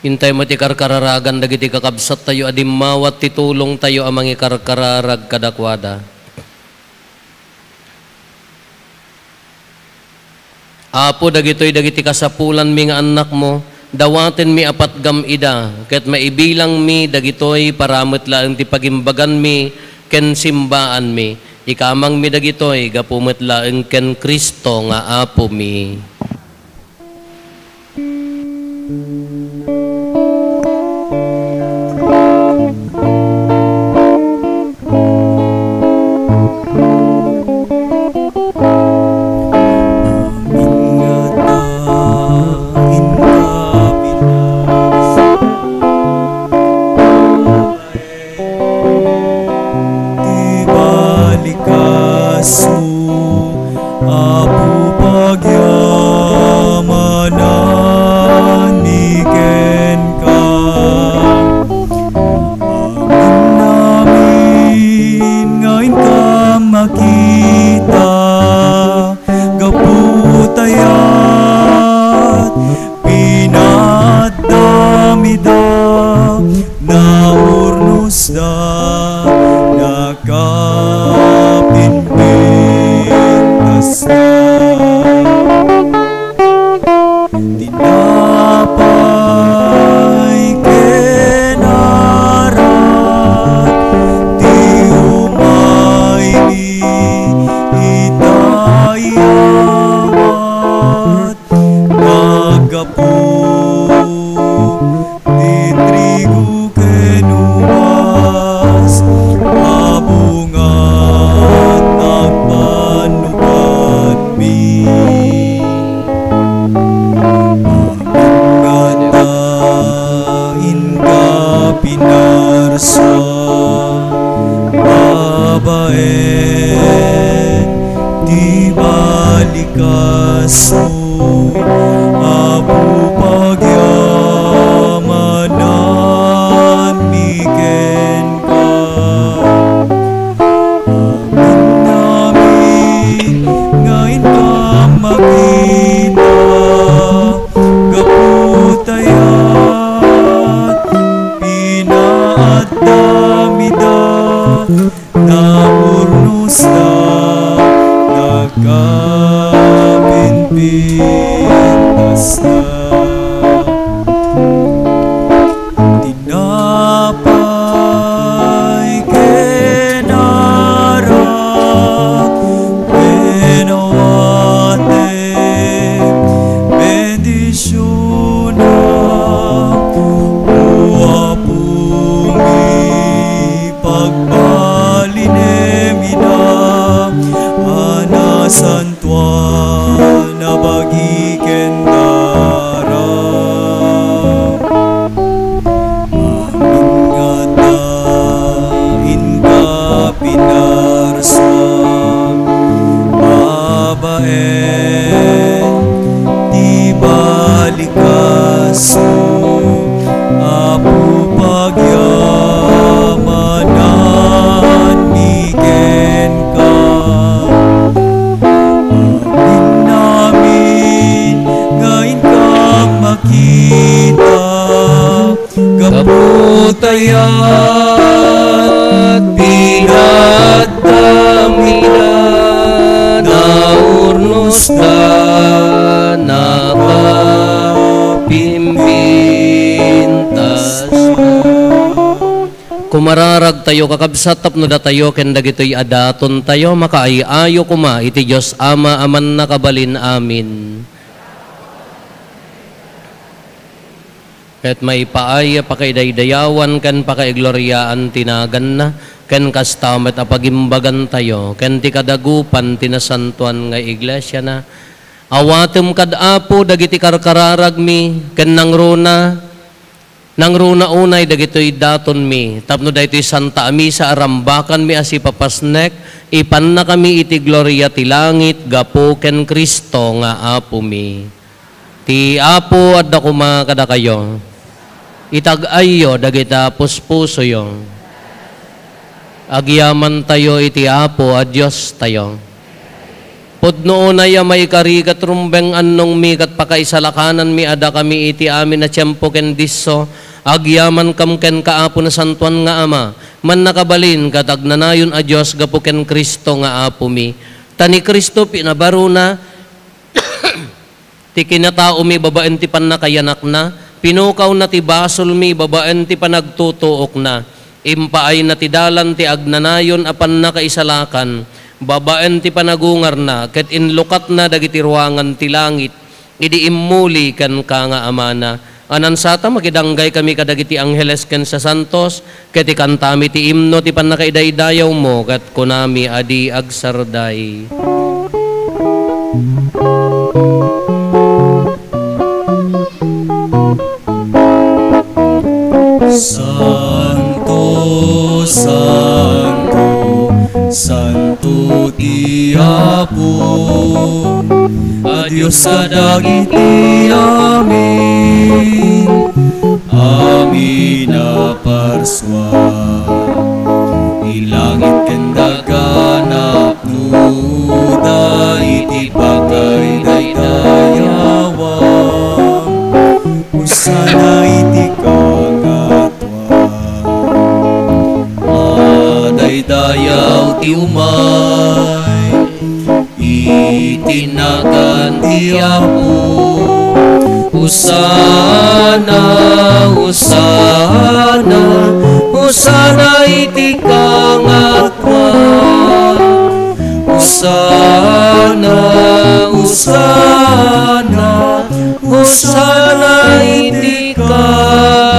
Intay mo ti karkararagan dagiti kakabsat tayo, adim mawat ti tulong tayo amang ikarkararag kadakwada. Apo dagitoy dagiti kasapulan mi nga anak mo, dawaten mi apat gam ida, ket maibilang mi dagitoy paramot laeng ti pagimbagan mi, ken simbaan mi, ikamang mi dagitoy gapumot laeng ken Kristo nga apo mi. pinadamida na urnos da nakapinpintas na tinapay kenarat ti umay ni itayawat magapu ti trigo kenumas abungat nagpanukat mi Gatain ka pinarsa babae di balikas mo abu pagyamanan miken ka amin namin ngayon ka makita gaputayat pinaadamida na urnos na nagkapinpintas na tinapay kenarat benawate bendisyona uwapumi pagbalinemina anasantuan na bagiken dara amin gatain ka pinarsa babae di balikas mo apu pagyamanan miken ka amin namin ngayon ka makita Kaputayat pinadamida na urnos na nakapimpintas kumararag tayo kakabsat tapno da tayo ken dagitoy adaton tayo makaayayo kuma iti Dios Ama aman nakabalin amin. Ket may paaya pakaidaydayawan ken pakaigloryaan tinagan na ken kastamet apagimbagan tayo ken ti kadagupan tinasantuan nga iglesia na awatem kad apo dagiti karkararag mi ken nangruna unay dagitoy daton mi tapno daytoy Santa Misa arambakan mi asi papasnek ipan na kami iti gloria ti langit gapo ken Kristo nga apo mi. Ti apo adda kuma kada kayo. Itag-ayo dagita puspuso yo. Agyaman tayo iti apo a Dios tayo. Pudno unay may karigat rumbeng annong mi kat pakaisalakanan mi ada kami iti amin na tiyempo ken disso. Agyaman kam ken kaapo na santuan nga Ama. Man nakabalin katagnanayon a Dios gapo ken Kristo nga apo mi. Tani Kristo pinabaruna ti kinatao mi babaen ti pannakayanak na, pinukaw na ti basol mi babaen ti panagtutuok na, impaay na ti dalan ti agnanayon apan nakaisalakan, babaen ti panagungar na, ket inlukat na dagiti ruangan ti langit, idi immuli kan ka nga amana. Anansata makidanggay kami kadagiti angheles ken sa santos, ket ikantami ti imno ti pannakaidaydayaw mo, ket kunami adi agsarday. Santo, Santo, Santo ti Apo, a Dios kadagiti amin, amin a parswan, ilangit ken daganap nuda iti pagkaidaydayawan, ti umay, itinagan ti Apo. Hosana, Hosana, Hosana iti kangakwan. Hosana, Hosana, Hosana iti kangakwan.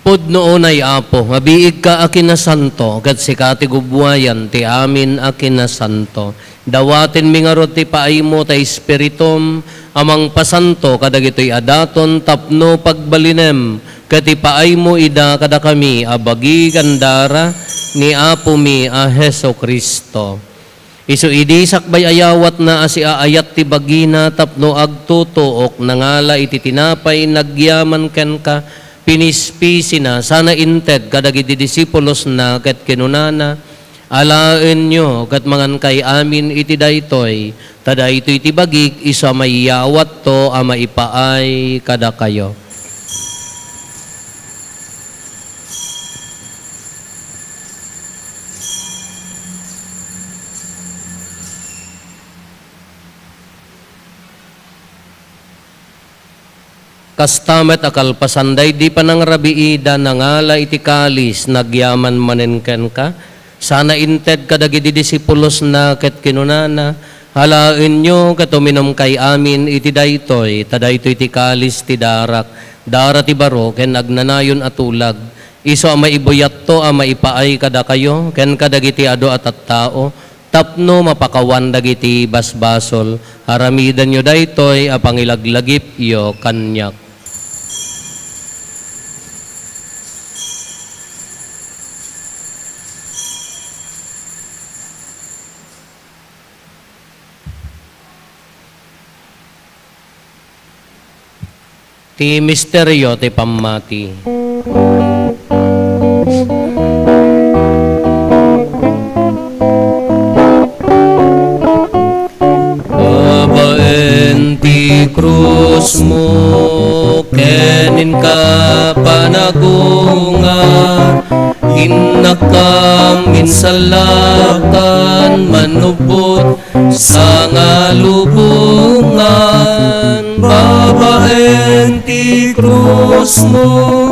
Pudno onay Apo, mabiig ka akin na santo, kat si katigubwayan ti amin akin na santo. Dawatin mi nga rod ti paay mo ta espiritum, amang pasanto kadagitoy adaton tapno pagbalinem, kat ti paay mo ida kada kami abagi gandara ni Apo mi a Heso Kristo. Isu idi sakbay ayawat na asi aayat ti bagina tapno agtutuok nangala iti tinapay nagyaman ken ka, pinispisi na, sana inted kadagiti disipulos na ket kinunana, alaen nyo kat mangan kay amin iti daytoy, tada ito iti bagik, isa mayawat to ama ipaay kada kayo. Kastamet akal pasanday di pa nang rabiida nangala iti kalis nagyaman manenken ka, sana inted kadagiti disipulos na ket kinunana, halaen nyo ket uminom kay amin iti daytoy, tadaytoy iti kalis ti darak, dara ti baro ken agnanayon atulag, iso ama ibuyat to ama ipaay kada kayo, ken kadagiti ado at tao, tapno mapakawan dagiti basbasol, haramidan nyo daytoy apang ilaglagip yo kanyak. Ti misteryo ti pammati. Babaen ti krus mo, kenin ka panagungan, innakam insalakan manupot sa ngalubungan. Babaen ti krus mo,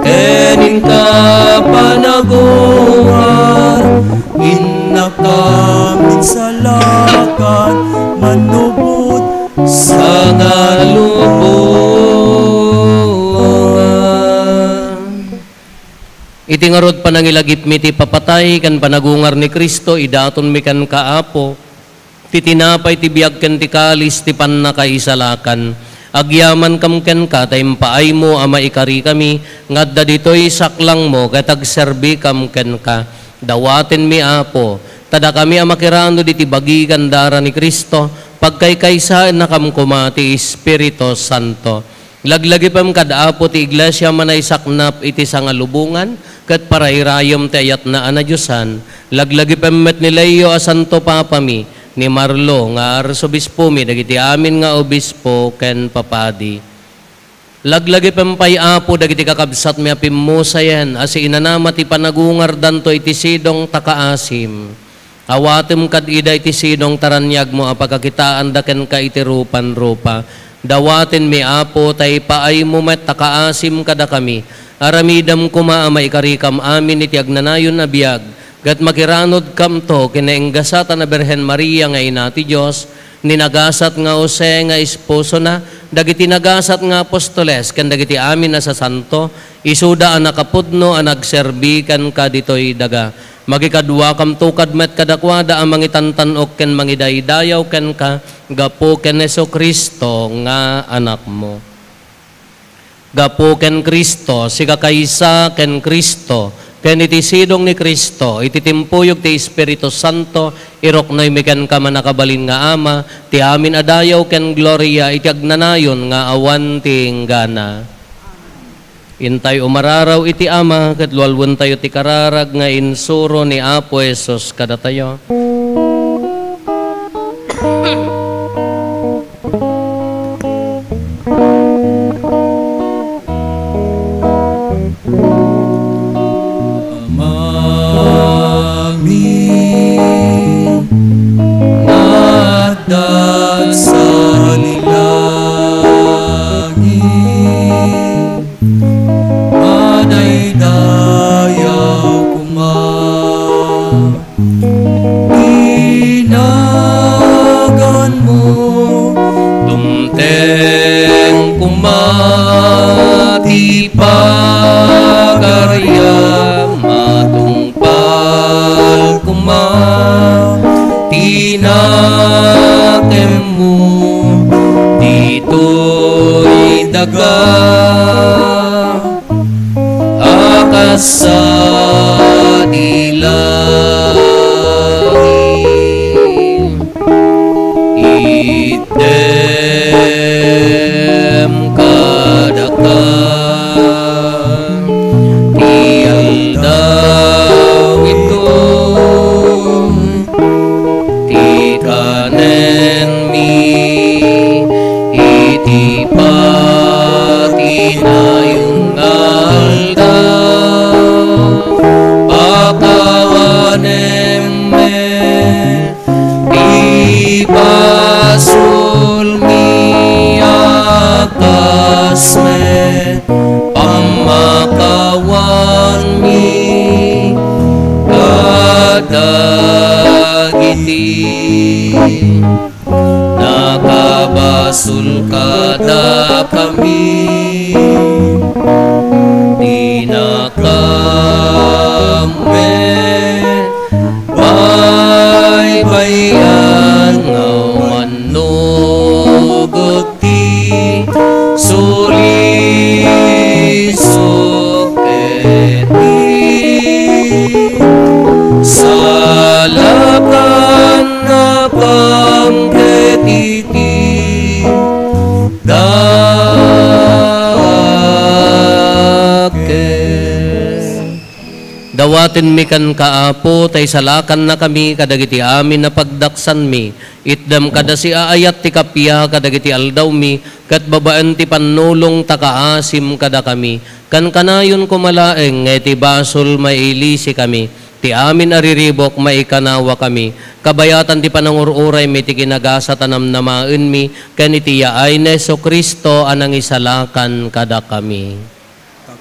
kenin ka panagungan, Innakam insalakan manubot sa ngalubungan. Iti nga rod panangilagip mi ti papatay kan panagungar ni Kristo, idaton mi kan kaapo, titinapay ti biag ken ti kalis ti pannakaisalakan. Agyaman kam ken ka tayong paay mo ama ikari kami, ngadda ditoy saklang mo katag serbi kam ken ka. Dawaten mi Apo, tada kami amakirano diti bagi gandara ni Kristo, pagkaykaysa na kam kumati Espiritu Santo. Laglagipam kada Apo ti iglesia manay saknap iti sangalubungan, kat parairayom ti ayat na anadyosan, laglagipam met ni Leo a Santo Papa mi, ni Marlo nga arsobispo mi, dagiti amin nga obispo ken papadi. Laglagipam pay Apo dagiti kakabsat mi apimmusayan, asi inanama ti panagungar danto iti sidong takaasim. Awatem kad ida iti sidong taranyag mo apagkakitaan daken ka iti rupan-rupa. Dawaten mi Apo tay paay mo met takaasim kada kami. Aramidam kuma ama ikarikam amin iti agnanayon na biag. Gat makiranod kam to kinaenggasatan na Berhen Maria nga ina ti Diyos, ninagasat nga Jose nga esposo na, dagiti nagasat nga apostoles, kan dagiti amin na sa santo, isuda ang nakapudno ang nagserbikan ka dito'y daga. Magikadwa kam tukad met kadakwada ang mangitantanok ken mangidaydayaw ken ka, gapo ken Heso Kristo nga anak mo. Gapo ken Kristo, siga kaysa ken Kristo, ken iti sidong ni Kristo, iti timpuyog ti Espiritu Santo, iroknoy miken ka manakabalin nga ama, ti amin adayaw ken gloria, iti agnanayon nga awan ti inggana. Intay umararaw iti ama, ket lualwan tayo ti kararag nga insuro ni Apo Jesus kada tayo. nakemu dito'y daga akas sa dilangin item kadakan tial daw ito ti kanen mi iti pati na yung alda pakawanem me ti basul mi akas me pamakawan mi kadagiti nakabasul kada kami di nakame baybayan ngawanugot ti sulisok eti salakan na pangketiti dawaten mi kan kaapo tay salakan na kami kadagiti amin na pagdaksan mi itdam kada si aayat ti kapya kadagiti aldaw mi kat babaan ti panulong takaasim kada kami kan kanayon kumalaeng ti basol mailisi kami ti amin ariribok maikanawa kami kabayatan ti panangururay mi ti kinagasa tanam namaen mi ken iti yaay na Hesus Kristo anang isalakan kada kami.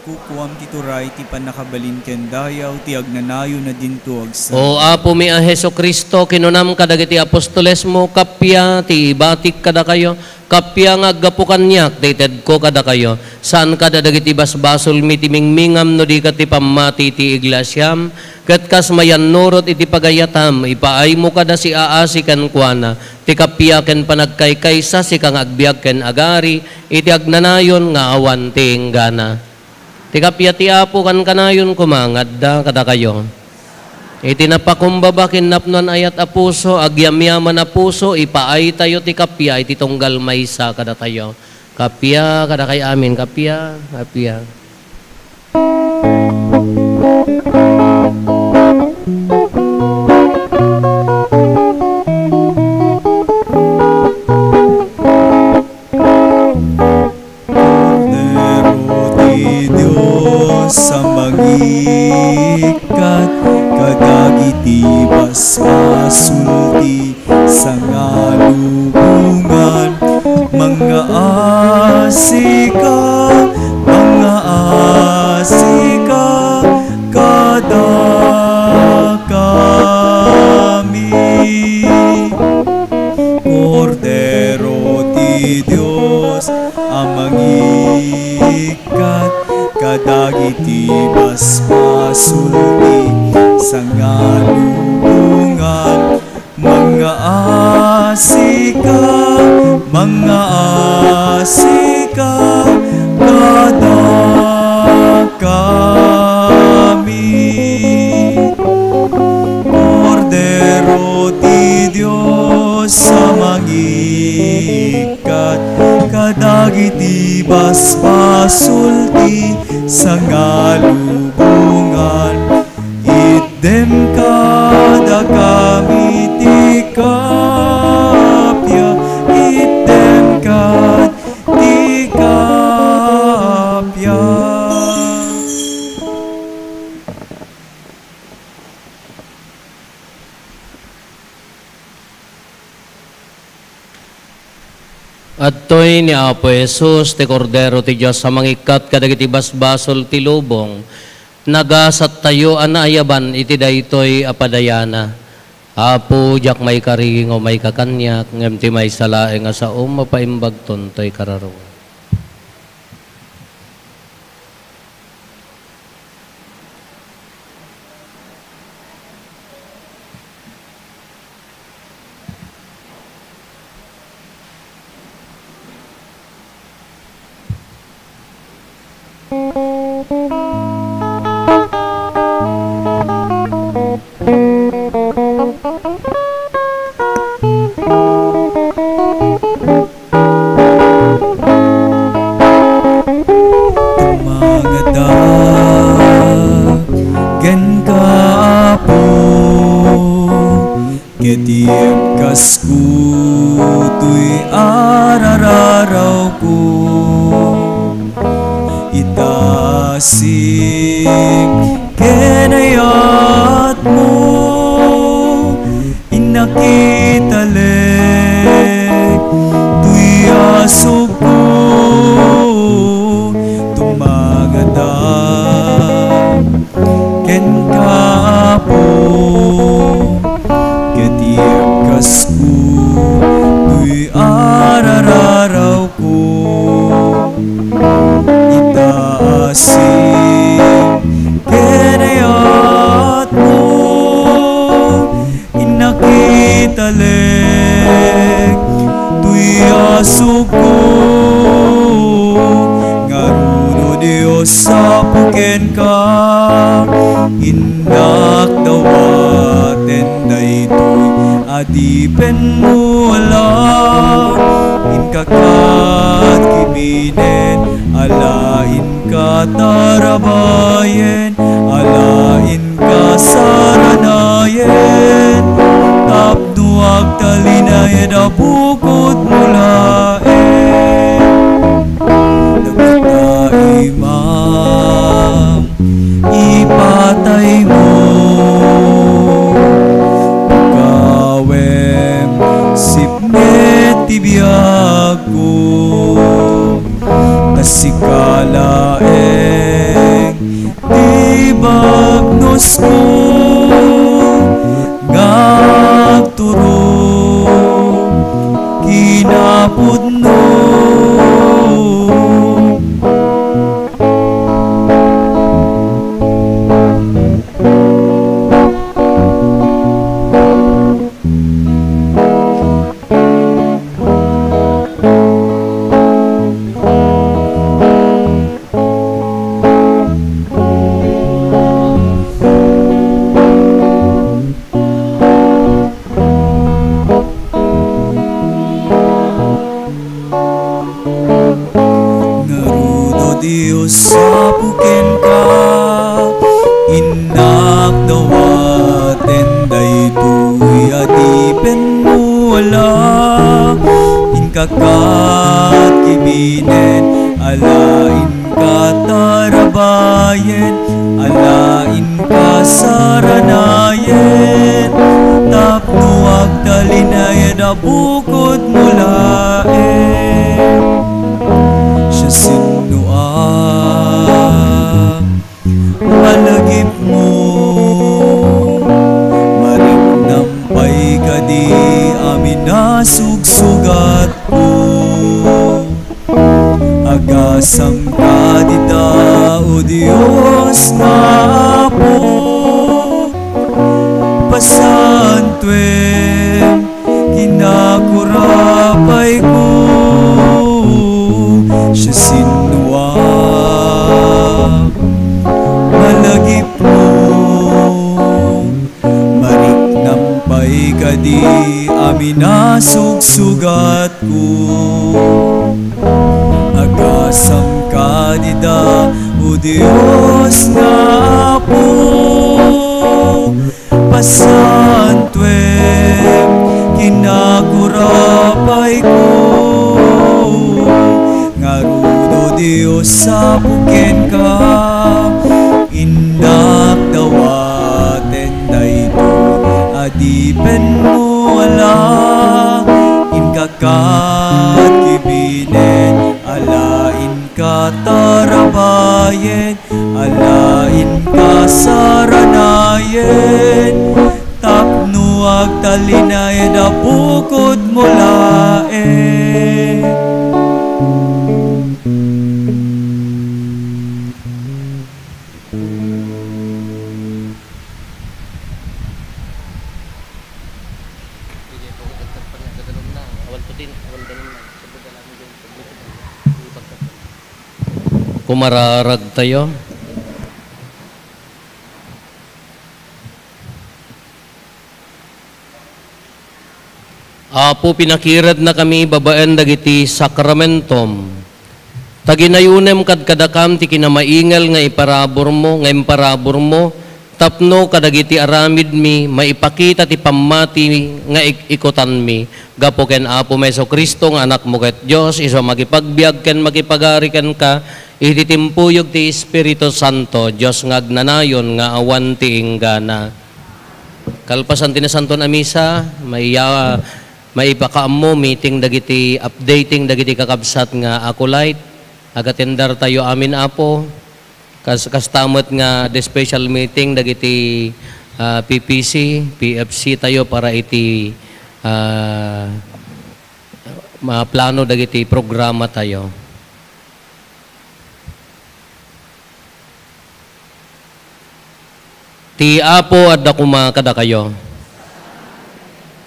Kakukuam ti turay ti panakabalin ken dayaw ti agnanayo na dinto agsa. O Apo mi a Hesus Kristo kinunam kadagiti apostoles mo kapya ti ibatik kada kayo kapya nga aggapukan niyak dated ko kada kayo saan kada dagiti basbasol mi ti mingmingam no di kat ti pammati ti iglesyam ket kas mayan nurot iti pagayatam ipaay mo kada si aasi ken kuana ti kapya ken panagkaykaysa si kang agbiag ken agari iti agnanayon nga awan ti inggana ti kapya ti Apo kan kanayon kumangadda kada kayo iti napakumbaba kinapnon ayat a puso agyamyaman a puso ipaay tayo ti kapya iti tunggal maysa kada tayo kapya kada kay amin kapya kapya. Sa magikat kadagiti basbasulti sa ngalubungan mga asika kada kami Kordero ti Dios amang ikat kadagiti basbasulti sa ngalubungan mga asika kada kami Kordero ti Dios sa mangikat kadagiti basbasulti sa ngalubungan idem kada kami ti kapya idem kad ti kapya. Adtoy ni Apo Jesus ti Kordero ti Dios sa mangikat kadagiti basbasol ti lubong nagasat tayo anaayaban iti daytoy apadayana Apo jak may karing o may kakanyak ngem ti may salaeng asa mapaimbagton toy kararo. Gen ka po Ketiem kasku tuy arararaw ko Itasik kenayat mo Inakitalek tuy asok ko Tumagadang ken ka po Ketiem kasku tuy arararaw ko Itaasik kenayat mo Inakitalek tuy asok ko Ngaruno Dios sa puken ka Indak dawaten daytoy adipen mo ala Inkakat kibinen alain ka tarabayen alain ka saranayen tapduag talinayen abukod mulaen Nagta imam ipatay mo Kawem sipnet tibiyag ko Tasikalaeng tibagnos ko Gagturo kinapudno Dios sa puken ka Inak dawaten daytoy adipen mo ala Inkakat kibinen alain ka tarabayen alain ka saranayen tapno agtalinayen abukod mulaen Siya sinua malagip mo Marinnampay ka di amin nasugsugat ko Agasam ka di o Diyos na po Pasantuem kinakurapay ko Siya sinua malagip mo Mariknampay ka di amin nasugsugat ko Agasam ka di o Diyos na po Pasantuem kinakurapay ko Ngaruno Dios sa puken ka Indak dawaten daytoy adipen mo ala Inkakat kibinen alain ka tarabayen alain ka saranayen tapno agtalinayen abukod mulaen Kumararag tayo, Apo pinakirad na kami babaen dagiti sakramentom. Taginayunem kad kadakam ti kinamaingal nga iparabor mo, tapno kadagiti aramid mi, maipakita ti pammati nga ikutan mi. Gapo ken Apo Meso Kristo nga anak mo ket Dios, iso magipagbiag ken magipagari ken ka, iti timpuyog ti Espiritu Santo, Dios nga agnanayon nga awan ti inggana. Kalpasan ti nasanton a misa, maipakaam mo meeting dagiti updating dagiti kakabsat nga acolyte. Agatendar tayo amin Apo. Kastamot nga the special meeting dagiti PPC, PFC tayo para iti maplano dagiti programa tayo. Ti Apo adda kumakada kayo.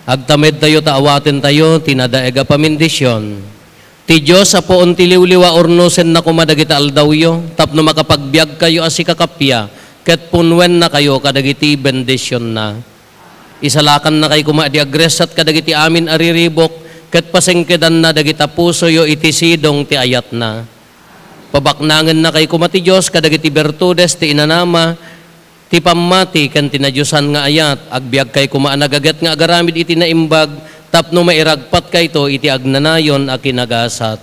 Agtamed tayo taawaten tayo tinadaega pamindisyon. Ti Diyos apo unti liwliwa ornosen na kumadagita aldawyo, tapno makapagbiag kayo asi kakapya, ket punwen na kayo kadagiti bendisyon na. Isalakan na kayo kumadi agresat kadagiti amin ariribok, ket pasengkedan na dagita puso yo iti sidong ti ayat na. Pabaknangan na kayo kumati Diyos kadagiti bertudes ti inanama, ti pammati ken tinadyosan nga ayat, agbiag kayo kumaanagagat nga agaramid iti naimbag, tapno mairagpat kay to iti agnanayon a kinagasat.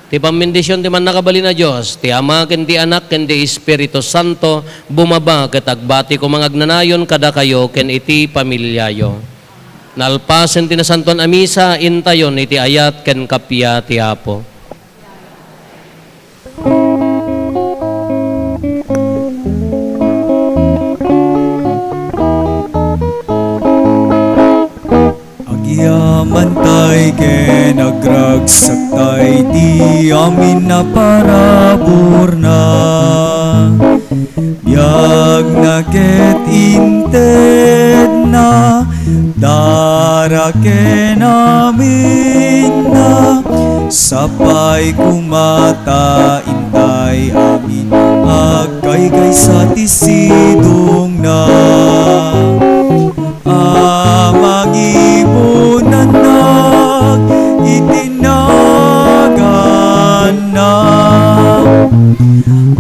Ti pamindisyon ti man nakabali na Diyos, ti Ama ken ti Anak ken ti Espiritu Santo, bumaba ket agbati ko mga agnanayon kada kayo ken iti pamilyayo. Nalpasen ti nasanton a misa, intayon iti ayat ken kapya ti Apo. Mantay ken agragsak tay di amin na parabor na. Biag na ket inted na, dara ken amin na. Sapay kumata intay amin, agkaygay sa tisidong na. Mangibunan na, itinagan na.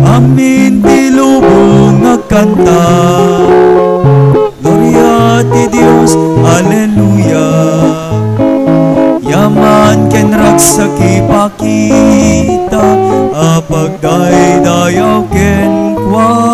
Amin tilubong agkanta, Gloria ti Dios, Alleluia. Yaman ken ragsaki pakita, apagdaydayaw ken kwa.